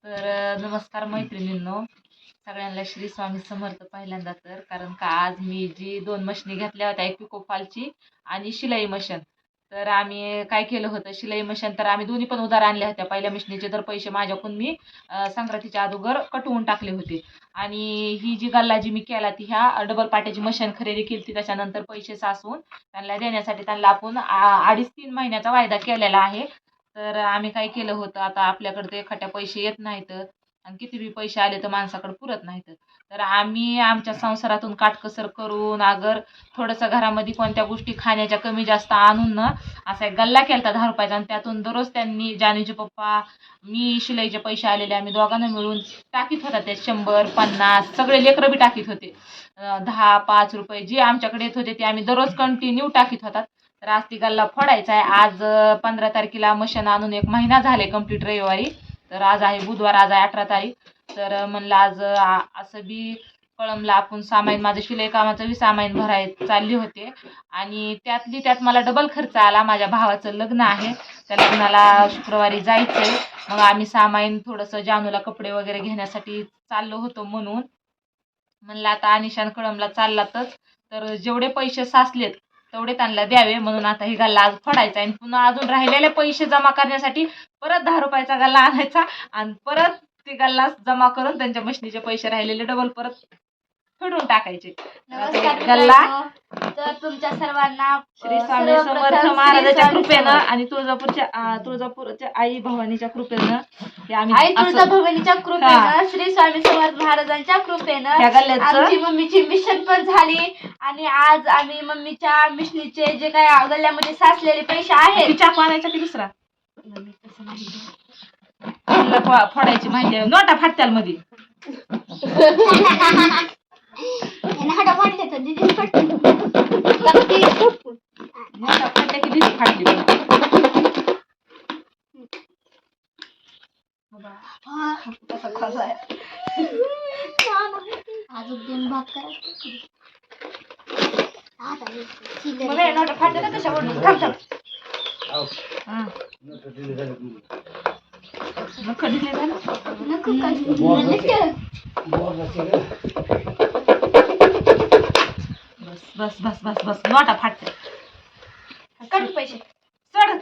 नमस्कार मैत्रिणींनो, सगळ्यांना श्री स्वामी समर्थ. पहिल्यांदा तर कारण का आज मी जी 2 मशिनी घेतल्या होत्या, एक पिको फॉलची आणि शिलाई मशीन. तर आम्ही काय केलं होतं, शिलाई मशीन तर आम्ही दोन्ही पण उधार आणल्या होत्या. पहिल्या मशिनीचे तर पैसे माझ्याकडून मी संक्रांतीच्या अगोदर कटवून टाकले होते. आणि ही जी गल्लाजी मी केला ती ह्या डबल पाट्याची मशीन खरेदी केली ती. त्याच्यानंतर पैसे साचवून त्यांना देण्यासाठी त्यांना आपण 2.5-3 महिन्याचा वायदा केलेला आहे. तर आम्ही काय केलं होतं, आता आपल्याकडे ते एखाद्या पैसे येत नाहीत आणि किती बी पैसे आले तर माणसाकडे पुरत नाहीत. तर आम्ही आमच्या संसारातून काटकसर करून अगर थोडंसं घरामध्ये कोणत्या गोष्टी खाण्याच्या कमी जास्त आणून ना असा एक गल्ला केला 10 रुपयाचा. आणि त्यातून दररोज त्यांनी जानूचे पप्पा मी शिलाईचे पैसे आलेले आम्ही दोघांना मिळून टाकीत होता. ते 100-50 सगळे लेकरं बी टाकीत होते. 10-5 रुपये जे आमच्याकडे येत होते ते आम्ही दररोज कंटिन्यू टाकीत होतात. तर आज ती गल्ला फोडायचा आहे. आज 15 तारखेला मशीन आणून 1 महिना झाले कंप्लीट रविवारी. तर आज आहे बुधवार, आज आहे 18 तारीख. तर म्हणलं आज असं बी कळमला आपण सामाईन माझं शिलाई कामाचं बी सामाईन भराय चालली होते. आणि त्यात मला डबल खर्च आला. माझ्या भावाचं लग्न आहे, त्या लग्नाला शुक्रवारी जायचं आहे. मग आम्ही सामाईन थोडंसं जानूला कपडे वगैरे घेण्यासाठी चाललो होतो. म्हणलं आता अनिशान कळमला चाललातच तर जेवढे पैसे साचलेत तेवढे त्यांना द्यावे. म्हणून आता ही गल्ला आज फोडायचा आणि पुन्हा अजून राहिलेले पैसे जमा करण्यासाठी परत 10 रुपयाचा गल्ला आणायचा आणि परत ते गल्ला जमा करून त्यांच्या मशनीचे पैसे राहिलेले डबल परत फेडून टाकायचे. नमस्कार गल्ला मित्रांनो. तर तुमच्या सर्वांना श्री स्वामी समर्थ महाराजाच्या कृपेनं आणि तुळजापूरच्या आई भवानीच्या कृपेनं हे आई आम्ही तुळजाभवानीच्या कृपेनं, श्री स्वामी समर्थ महाराजांच्या कृपेनं या गल्ल्याचं आमची मम्मीची मिशन पण झाली. आणि आज आम्ही मम्मीच्या मिशनीचे जे काय गल्ल्यामध्ये साचलेले पैसे आहेत चाकू आणायचा की दुसरा फोडायची माहिती आहे. नोटा फाटत्याल मध्ये नोटा फाटल्या की दिसली फाटली. अजून 2 भाग करा. नोटा फाटल्या ना कशा ओढून थांब थांब. नको दिले झालं. बस बस बस बस नोटा फाटत्या. काढून पैसे सडक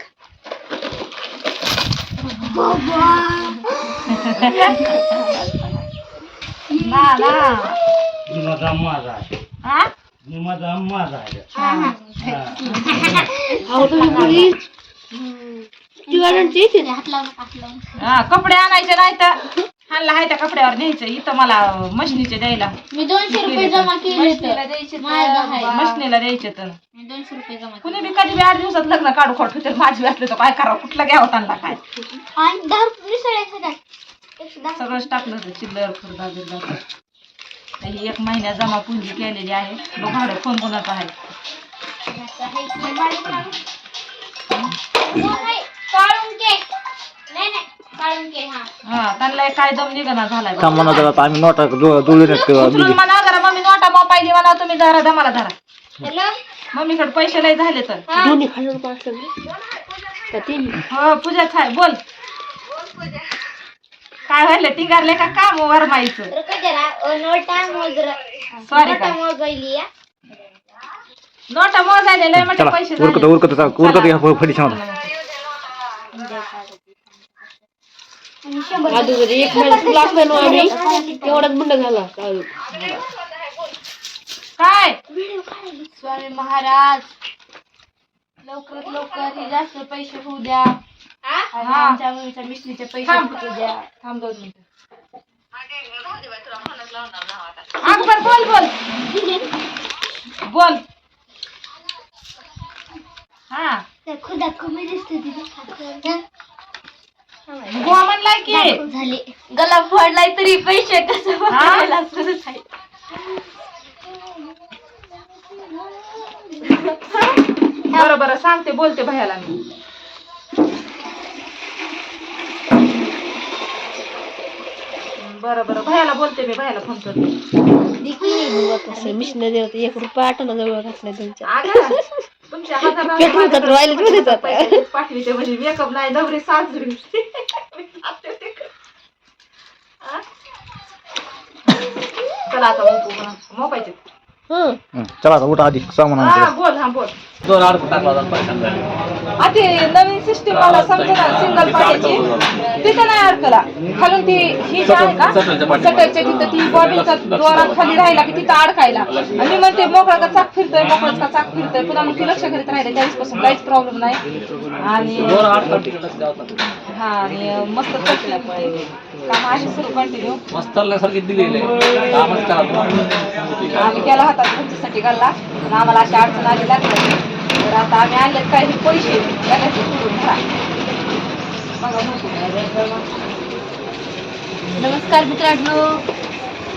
कपडे आणायचे नाही तर हाणला आहे त्या कपड्यावर न्यायचं. इथं मला मशनीचे द्यायला मी 200 रुपये जमा केले. मशनीला द्यायचे तर मी 200 रुपये जमा कुणी बी कधी बी 8 दिवसात लग्न काढू खोट तर माझी असले तर काय करावं, कुठला घ्यावं त्यांना काय आणि 10 रुपये सगळंच टाकलं होतं. चिल्लर खुर्दा बिर्दा ही 1 महिन्यात जमा पुंजी केलेली आहे. बघा फोन कोणाचा आहे. त्यांना काय दम निघणा झालाय. आम्ही नोटा जुळून म्हणा जरा मम्मी नोटा मग पाहिजे म्हणा तुम्ही जरा दमाला धरा. हॅलो मम्मीकडे पैसे लय झाले तर हो पूजाच आहे. बोल काय व्हायला टिंगारले का काम वरमाईचं. सॉरी का नोटा मोजायला लय म्हणजे पैसे काय स्वामी महाराज लवकरात लवकर हे जास्त पैसे होऊ द्या. आणि आमच्या मम्मीच्या मिशनीचे पैसे होऊ द्या. थांब 2 मिनिटं. अकबर बोल बोल बोल. हा खुदा कमी दिसते गोवा म्हणलाय की झाली गला फोडलाय तरी पैसे कसं भरायला सुरूच आहे. बरं बरं सांगते बोलते भैयाला मी. बरं भैयाला बोलते मी. भैयाला फोन करते. मिशनरी 1 रुपया आठवणा जवळ घातलाय तुमच्या. तुमच्या हातात पाठविते म्हणजे मेकअप नाही नवरी साजरी चला आता मोपायचे. चला आता उठा आधी सामान हा आणायचं. बोल हा बोल. दोन अडकून टाकला होता, पैशाने झाले. ते नवीन सिस्टीम मला समजा सिंगल पाट्याची तिथं नाही अडकला खालून ती ही जी आहे का सटरच्या तिथं ती बॉबीचा द्वारा खाली राहिला की तिथं अडकायला आणि मी म्हणते मोकळा का चाक फिरतोय मोकळाच का चाक फिरतोय पुन्हा मग ती लक्ष करीत राहिले त्यावेळेसपासून काहीच प्रॉब्लेम नाही. आणि दोन अडकून तिकडंच गावात. हा आणि मस्त चटल्या काम अशी सुरू कंटिन्यू मस्त चालल्यासारखी दिलेली आहे. कामच करा. आम्ही केला होता तुमच्यासाठी घालला आणि आम्हाला अशी अडचण आली लागली तर आता आम्ही आणले काही पैसे लगायचे सोडून घरा. नमस्कार मित्रांनो.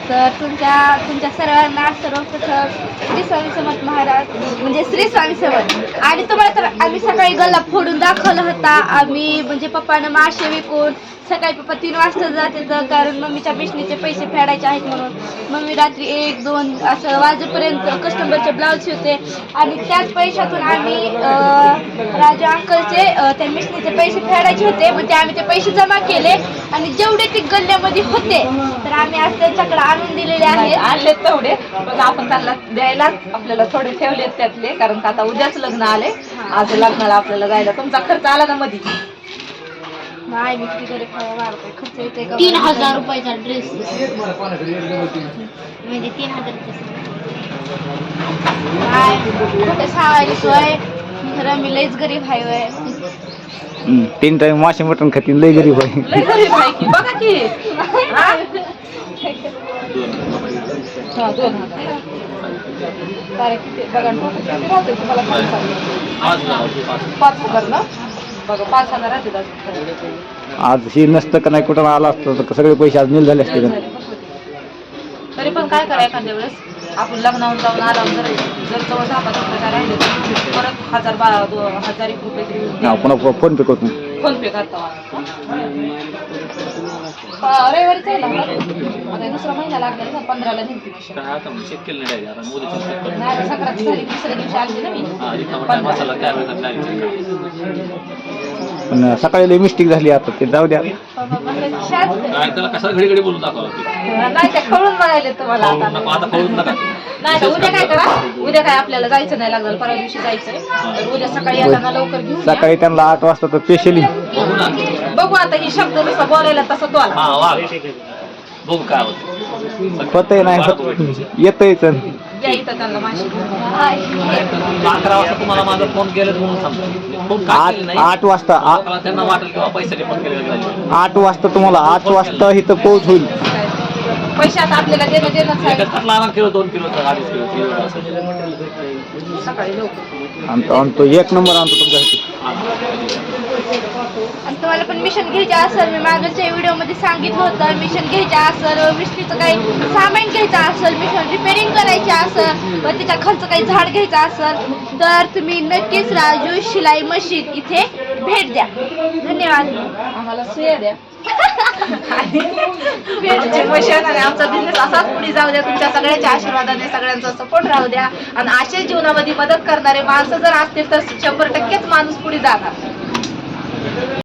तर तुमच्या सर्वांना सर्वप्रथम श्री स्वामी समर्थ महाराज म्हणजे श्री स्वामी समर्थ. आणि तुम्हाला तर आम्ही सकाळी गल्ला फोडून दाखवला होता. आम्ही म्हणजे पप्पानं मासे विकून सकाळी पप्पा 3 वाजता जाते तर कारण मम्मीच्या बिशनीचे पैसे फेडायचे आहेत म्हणून मम्मी रात्री 1-2 असं वाजेपर्यंत कस्टमरचे ब्लाऊज शिवते आणि त्याच पैशातून आम्ही राजू अंकलचे त्या मिशनीचे पैसे फेडायचे होते. मग ते आम्ही ते पैसे जमा केले आणि जेवढे ते गल्ल्यामध्ये होते तर आम्ही आज त्यांच्याकडे आणून दिलेले आहेत. आणले तेवढे पण आपण त्यांना द्यायला आपल्याला थोडे ठेवलेत त्यातले कारण का आता उद्याच लग्न आले. आज लग्नाला आपल्याला जायला तुमचा खर्च आला ना मध्ये नाही मी किती तरी खर्च येते 3000 रुपयाचा ड्रेस म्हणजे 3000 कुठे सांगायला सोय खरं मी लईच गरीब आहे वय. 3 टाइम मासे मटण खातील लय गरीब आहे. लय गरीब आहे की बघा की हा? हा, 2000 तारीख किती बघा ना, किती राहते तुम्हाला खर्च आला? 5000 ना बघा 5000 राहते अजून. आज हे नसतं का नाही कुठं आला असतं तर सगळे पैसे आज नील झाले असते का? तरी पण काय करा एखाद्या वेळेस आपण लग्नावरून जाऊन आला जर जवळ 10-15 रुपये राहिले तर परत 1000 रुपये तरी हा, पुन्हा फोन पे करतो. फोन पे करता रविवारी जायला आता दुसरा महिना लागला ना 15ला निघते मशीन. काय आता मी चेक केलं नाही आता मोदीचं check करून. नाही आता संक्रांत झाली दुसऱ्या दिवशी आली ना मी हा, इथं म्हटलं मसाला काय वेळेला काय check करा. पण सकाळी लय मिस्टेक झाली आता ते जाऊ द्या. काय त्याला कशाला घडी घडी बोलून दाखवा लागते. नाही त्या खवळून बघायले तुम्हाला आता नको आता पळून नका. नाही तर उद्या काय करा उद्या काय आपल्याला जायचं नाही लागलं परवा दिवशी जायचंय तर उद्या सकाळी येताना लवकर घेऊन या. सकाळी त्यांना 8 वाजता तर स्पेशली बघू ना. बघू आता ही शब्द जसा बोलायला तसं तो आला. हा वाघ बघू काय होतं. होतंय नाही येतच. या इथं त्यांना माशी घेऊन. 11 वाजता तुम्हाला माझा फोन केला म्हणून सांगतो. फोन काय केलं नाही 8 वाजता मला त्यांना वाटेल किंवा पैसे फोन केले 8 वाजता तुम्हाला 8 वाजता इथं पोहोच होईल. पैसे आता आपल्याला देणं लहान किलो 2 किलोचा 2.5 किलो सकाळी लवकर आणतो 1 नंबर आणतो तुमच्यासाठी. आणि तुम्हाला पण मिशन घ्यायचे असेल मी मागच्या व्हिडिओमध्ये सांगितलं होतं मिशन घ्यायचे असेल मिशनीचं काही सामान घ्यायचं असेल मिशन रिपेअरिंग करायची असेल व त्याचा खर्च काही झाड घ्यायचा असेल तर तुम्ही नक्कीच राजू शिलाई मशीन इथे भेट द्या. धन्यवाद. आम्हाला सुया द्या मशीन आणि आमचा बिझनेस असाच पुढे जाऊ द्या. तुमच्या सगळ्यांच्या आशीर्वादाने सगळ्यांचा सपोर्ट राहू द्या आणि अशाच जीवनामध्ये मदत करणारे माणसं जर असतील तर 100%च माणूस पुढे जाणार.